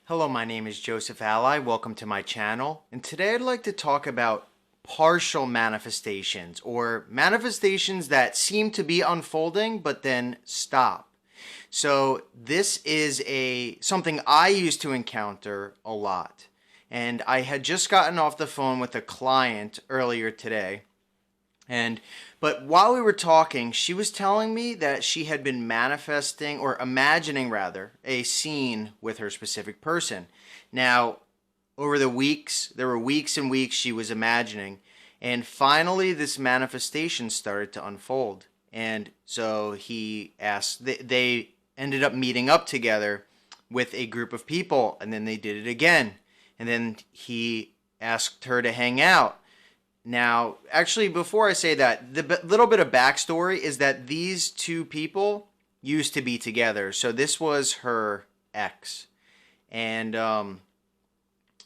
Hello, my name is Joseph Alai. Welcome to my channel. And today I'd like to talk about partial manifestations or manifestations that seem to be unfolding but then stop. So this is something I used to encounter a lot. And I had just gotten off the phone with a client earlier today, but while we were talking, she was telling me that she had been manifesting or imagining rather a scene with her specific person. Now, over the weeks, there were weeks and weeks she was imagining, and finally this manifestation started to unfold. And so he asked, they ended up meeting up together with a group of people, and then they did it again. And then he asked her to hang out. Now, actually, before I say that, the little bit of backstory is that these two people used to be together. So this was her ex, and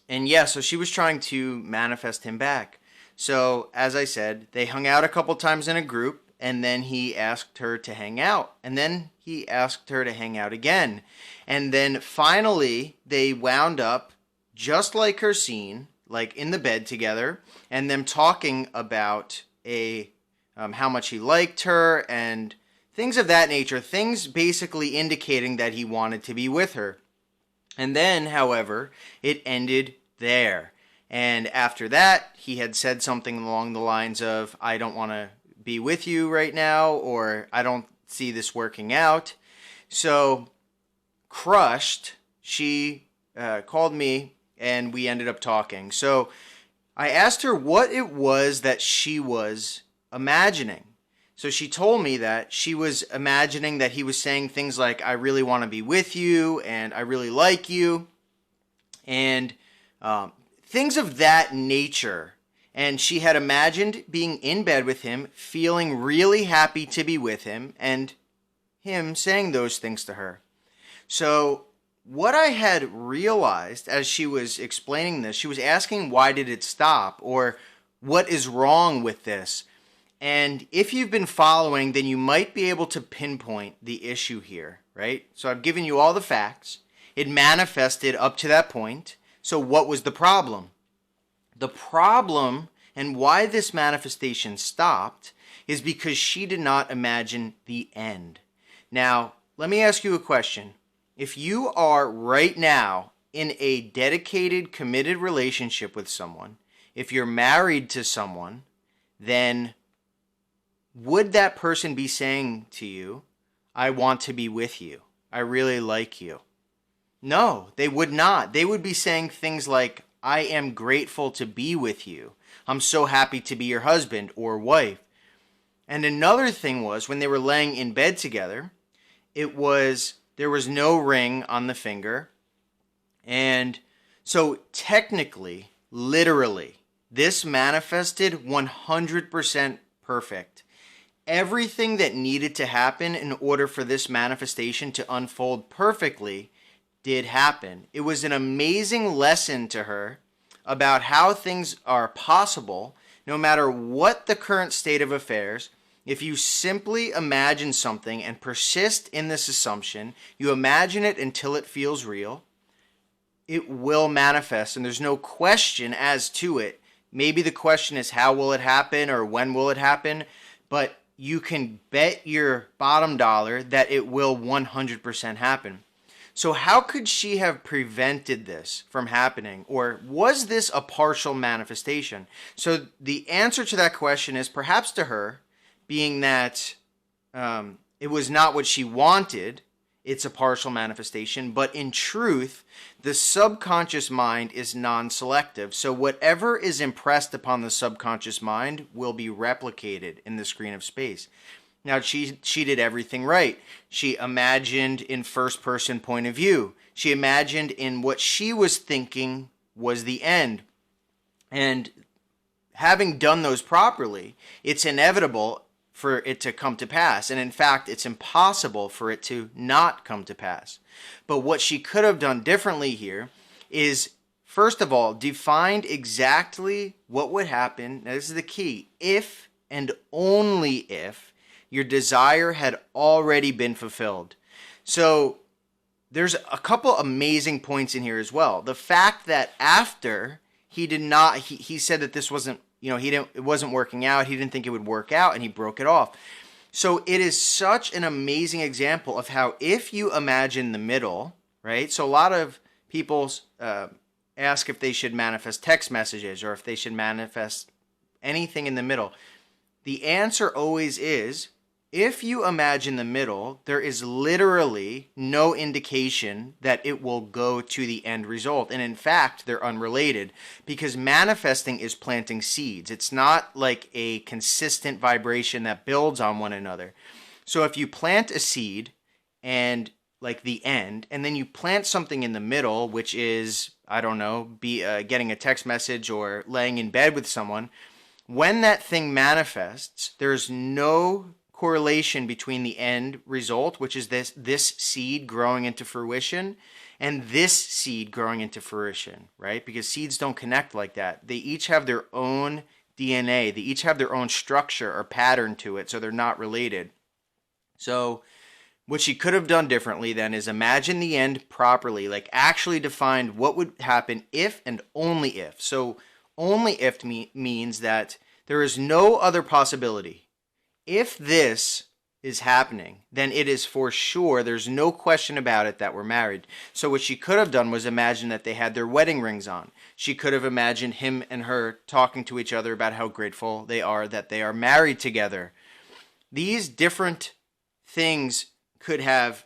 yeah, so she was trying to manifest him back. So as I said, they hung out a couple times in a group, and then he asked her to hang out, and then he asked her to hang out again, and then finally they wound up just like her scene, like in the bed together, and them talking about how much he liked her and things of that nature, things basically indicating that he wanted to be with her. And then, however, it ended there. And after that, he had said something along the lines of, I don't want to be with you right now, or I don't see this working out. So, crushed, she called me and we ended up talking. So I asked her what it was that she was imagining. So she told me that she was imagining that he was saying things like, I really want to be with you, and I really like you, and things of that nature. And she had imagined being in bed with him, feeling really happy to be with him, and him saying those things to her. So what I had realized as she was explaining this, she was asking, why did it stop? Or what is wrong with this? And if you've been following, then you might be able to pinpoint the issue here, right? So I've given you all the facts. It manifested up to that point. So what was the problem? The problem and why this manifestation stopped is because she did not imagine the end. Now, let me ask you a question. If you are right now in a dedicated, committed relationship with someone, if you're married to someone, then would that person be saying to you, I want to be with you, I really like you? No, they would not. They would be saying things like, I am grateful to be with you. I'm so happy to be your husband or wife. And another thing was, when they were laying in bed together, there was no ring on the finger. And so technically, literally, this manifested 100% perfect. Everything that needed to happen in order for this manifestation to unfold perfectly did happen. It was an amazing lesson to her about how things are possible, no matter what the current state of affairs. If you simply imagine something and persist in this assumption, you imagine it until it feels real, it will manifest, and there's no question as to it. Maybe the question is, how will it happen or when will it happen? But you can bet your bottom dollar that it will 100% happen. So how could she have prevented this from happening? Or was this a partial manifestation? So the answer to that question is perhaps to her, being that it was not what she wanted, it's a partial manifestation. But in truth, the subconscious mind is non-selective. So whatever is impressed upon the subconscious mind will be replicated in the screen of space. Now, she did everything right. She imagined in first-person point of view. She imagined in what she was thinking was the end. And having done those properly, it's inevitable for it to come to pass. And in fact, it's impossible for it to not come to pass. But what she could have done differently here is, first of all, defined exactly what would happen. Now, this is the key. If and only if your desire had already been fulfilled. So there's a couple amazing points in here as well. The fact that after he did not, he said that this wasn't, it wasn't working out. He didn't think it would work out, and he broke it off. So it is such an amazing example of how if you imagine the middle, right? So a lot of people ask if they should manifest text messages or if they should manifest anything in the middle. The answer always is, if you imagine the middle, there is literally no indication that it will go to the end result. And in fact, they're unrelated, because manifesting is planting seeds. It's not like a consistent vibration that builds on one another. So if you plant a seed and like the end, and then you plant something in the middle, which is, I don't know, getting a text message or laying in bed with someone, when that thing manifests, there's no correlation between the end result, which is this seed growing into fruition, and this seed growing into fruition, right? Because seeds don't connect like that. They each have their own DNA. They each have their own structure or pattern to it, so they're not related. So what she could have done differently then is imagine the end properly, like actually defined what would happen if and only if. So only if means that there is no other possibility. If this is happening, then it is for sure, there's no question about it, that we're married. So what she could have done was imagine that they had their wedding rings on. She could have imagined him and her talking to each other about how grateful they are that they are married together. These different things could have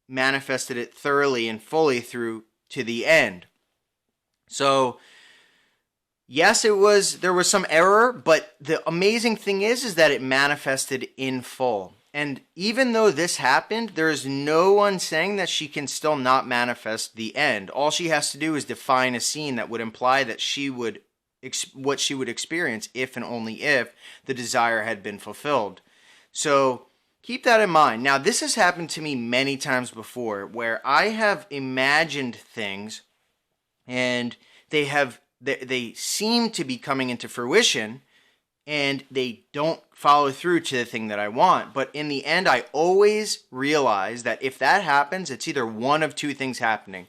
manifested it thoroughly and fully through to the end. So yes, there was some error, but the amazing thing is that it manifested in full. And even though this happened, there is no one saying that she can still not manifest the end. All she has to do is define a scene that would imply that what she would experience if and only if the desire had been fulfilled. So keep that in mind. Now, this has happened to me many times before, where I have imagined things and they seem to be coming into fruition, and they don't follow through to the thing that I want. But in the end, I always realize that if that happens, it's either one of two things happening.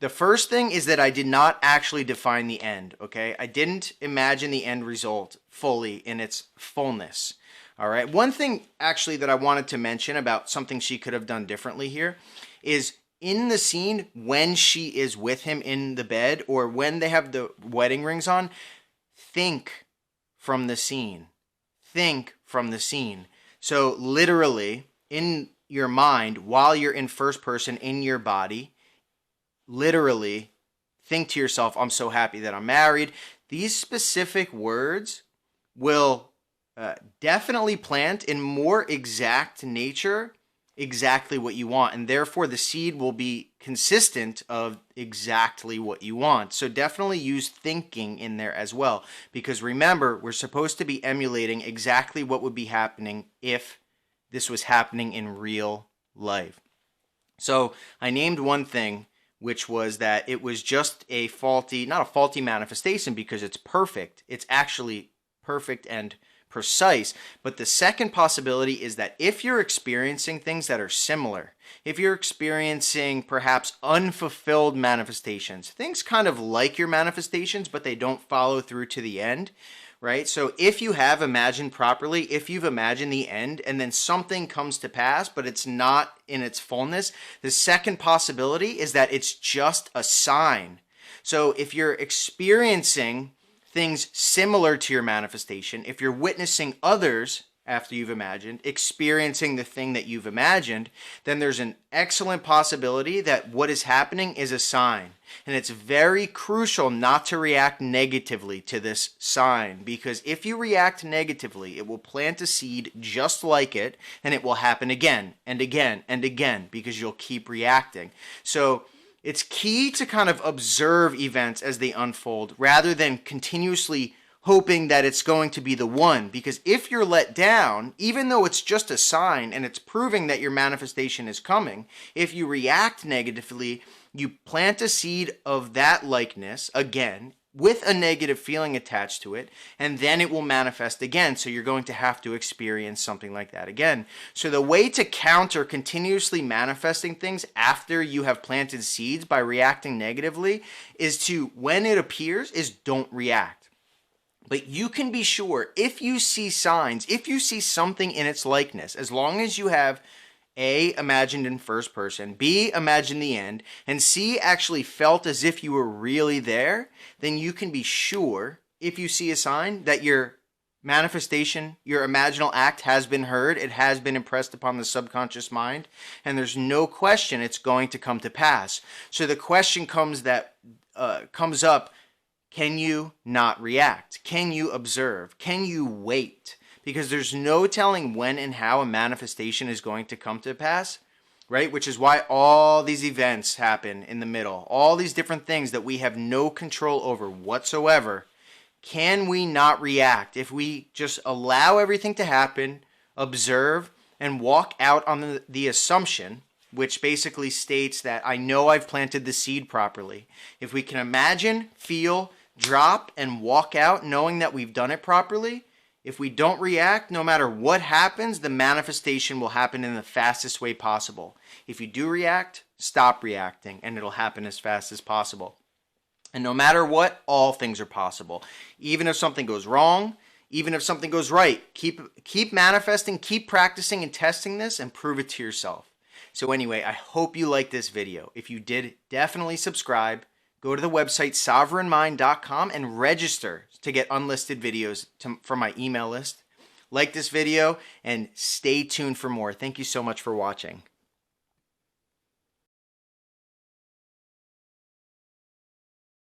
The first thing is that I did not actually define the end, okay? I didn't imagine the end result fully in its fullness, all right? One thing actually that I wanted to mention about something she could have done differently here is in the scene when she is with him in the bed or when they have the wedding rings on, think from the scene. Think from the scene. So literally in your mind, while you're in first person in your body, literally think to yourself, I'm so happy that I'm married. These specific words will definitely plant in more exact nature exactly what you want, and therefore the seed will be consistent of exactly what you want. So definitely use thinking in there as well, because remember, we're supposed to be emulating exactly what would be happening if this was happening in real life. So I named one thing, which was that it was just not a faulty manifestation, because it's perfect. It's actually perfect and precise. But the second possibility is that if you're experiencing things that are similar, if you're experiencing perhaps unfulfilled manifestations, things kind of like your manifestations, but they don't follow through to the end, right? So if you have imagined properly, if you've imagined the end and then something comes to pass, but it's not in its fullness, the second possibility is that it's just a sign. So if you're experiencing things similar to your manifestation, if you're witnessing others after you've imagined, experiencing the thing that you've imagined, then there's an excellent possibility that what is happening is a sign. And it's very crucial not to react negatively to this sign, because if you react negatively, it will plant a seed just like it, and it will happen again and again and again, because you'll keep reacting. So it's key to kind of observe events as they unfold rather than continuously hoping that it's going to be the one. Because if you're let down, even though it's just a sign and it's proving that your manifestation is coming, if you react negatively, you plant a seed of that likeness again, with a negative feeling attached to it, and then it will manifest again. So you're going to have to experience something like that again. So the way to counter continuously manifesting things after you have planted seeds by reacting negatively is to, when it appears, is don't react. But you can be sure, if you see signs, if you see something in its likeness, as long as you have A, imagined in first person, B, imagined the end, and C, actually felt as if you were really there, then you can be sure, if you see a sign, that your manifestation, your imaginal act has been heard, it has been impressed upon the subconscious mind, and there's no question it's going to come to pass. So the question comes up, can you not react? Can you observe? Can you wait? Because there's no telling when and how a manifestation is going to come to pass, right? Which is why all these events happen in the middle. All these different things that we have no control over whatsoever. Can we not react? If we just allow everything to happen, observe, and walk out on the assumption, which basically states that I know I've planted the seed properly. If we can imagine, feel, drop, and walk out knowing that we've done it properly, if we don't react, no matter what happens, the manifestation will happen in the fastest way possible. If you do react, stop reacting, and it'll happen as fast as possible. And no matter what, all things are possible. Even if something goes wrong, even if something goes right, keep manifesting, keep practicing and testing this, and prove it to yourself. So anyway, I hope you liked this video. If you did, definitely subscribe. Go to the website sovereignmind.com and register to get unlisted videos from my email list. Like this video and stay tuned for more. Thank you so much for watching.